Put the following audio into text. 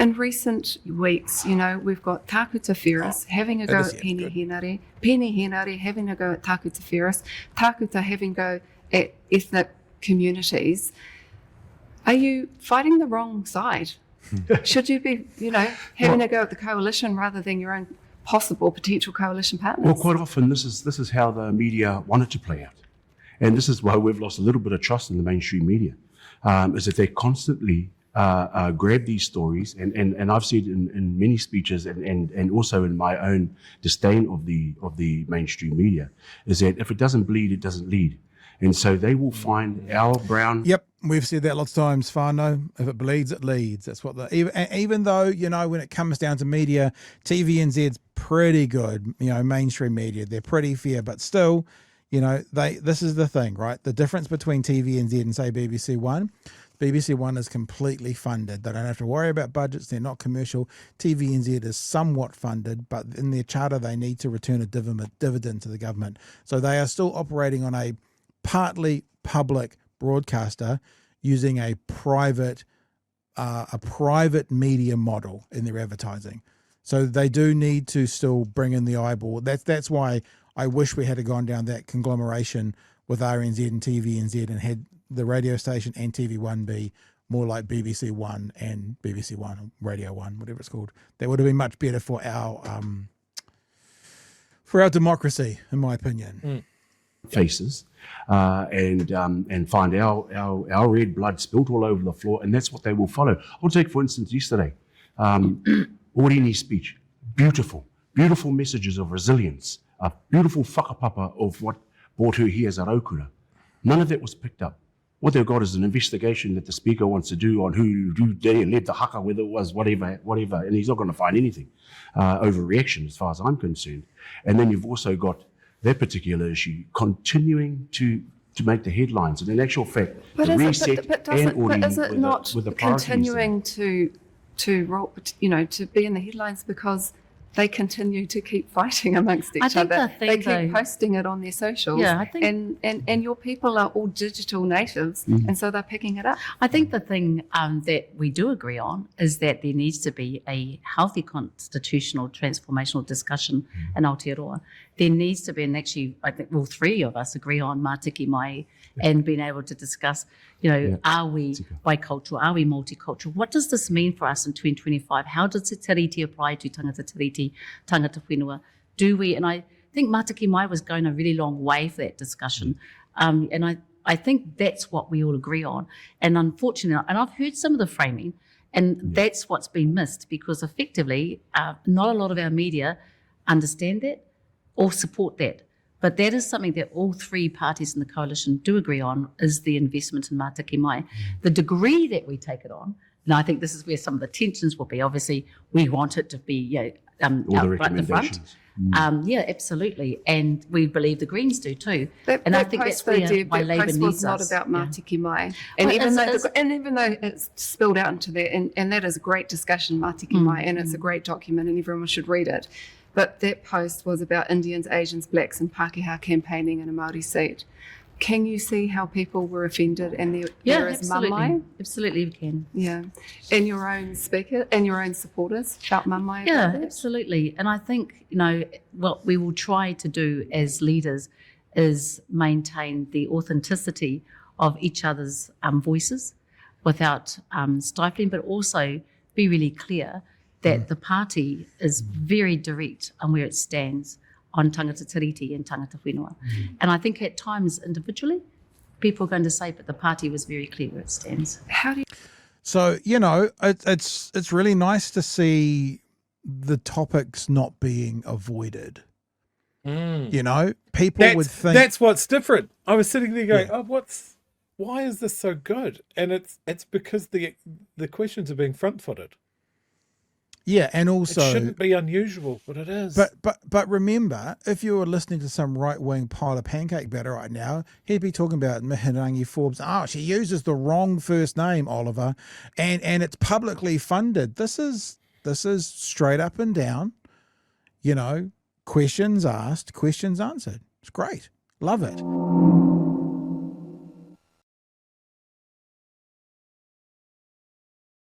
In recent weeks, we've got Takuta Ferris having a go at Pene Henare having a go at Takuta Ferris, Takuta having a go at ethnic communities. Are you fighting the wrong side? Should you be, having a go at the coalition rather than your own potential coalition partners? Well, quite often this is how the media want it to play out. And this is why we've lost a little bit of trust in the mainstream media, is that they constantly grab these stories, and I've said in many speeches and also in my own disdain of the mainstream media, is that if it doesn't bleed, it doesn't lead. And so they will find our brown... Yep, we've said that lots of times, Whānau. If it bleeds, it leads. That's what even though, when it comes down to media, TVNZ's pretty good, mainstream media. They're pretty fair, but still, this is the thing, right? The difference between TVNZ and, say, BBC One, BBC One is completely funded. They don't have to worry about budgets. They're not commercial. TVNZ is somewhat funded, but in their charter, they need to return a dividend to the government. So they are still operating on a partly public broadcaster using a private media model in their advertising. So they do need to still bring in the eyeball. That's why I wish we had gone down that conglomeration with RNZ and TVNZ and had the radio station and TV1 be more like BBC One and BBC One, Radio One, whatever it's called. That would have been much better for our democracy, in my opinion. Faces and find our red blood spilt all over the floor, and that's what they will follow. I'll take, for instance, yesterday, Orini's speech. Beautiful messages of resilience, a beautiful whakapapa of what brought her here as a raukura. None of that was picked up. What they've got is an investigation that the speaker wants to do on who led the haka, whether it was whatever, and he's not going to find anything. Overreaction, as far as I'm concerned. And then you've also got that particular issue continuing to make the headlines. And in actual fact, but the is reset is it not continuing to be in the headlines because they continue to keep fighting amongst each other? They keep posting it on their socials. Yeah, I think, and your people are all digital natives, and so they're picking it up. I think the thing that we do agree on is that there needs to be a healthy constitutional transformational discussion in Aotearoa. There needs to be, and actually I think all three of us agree on Mātiki Mai and being able to discuss, are we bicultural, are we multicultural? What does this mean for us in 2025? How does Te Tiriti apply to tangata tiriti, tangata whenua? Do we, and I think Mātiki Mai was going a really long way for that discussion. And I think that's what we all agree on. And unfortunately, and I've heard some of the framing, and that's what's been missed, because effectively, not a lot of our media understand that or support that. But that is something that all three parties in the coalition do agree on, is the investment in Mātiki Mai. The degree that we take it on, and I think this is where some of the tensions will be. Obviously, we want it to be out right in the front. Yeah, absolutely. And we believe the Greens do too. And I think that's why Labour needs us. Was not about Mātiki Mai. And even though it's spilled out into that, and that is a great discussion, Mātiki Mai, and it's a great document and everyone should read it. But that post was about Indians, Asians, Blacks and Pākehā campaigning in a Māori seat. Can you see how people were offended? And there is mamai? Absolutely we can. Yeah. And your own speaker and your own supporters felt mamai? Yeah, absolutely. And I think, what we will try to do as leaders is maintain the authenticity of each other's voices without stifling, but also be really clear that the party is very direct on where it stands on tangata tiriti and tangata whenua. And I think at times individually, people are going to say, but the party was very clear where it stands. How do you... So, it's really nice to see the topics not being avoided. People would think... That's what's different. I was sitting there going, why is this so good? And it's because the questions are being front-footed. Yeah, and also it shouldn't be unusual, but it is. But remember, if you were listening to some right-wing pile of pancake batter right now, he'd be talking about Mihirangi Forbes. Oh, she uses the wrong first name, Oliver, and it's publicly funded. This is straight up and down. Questions asked, questions answered. It's great. Love it.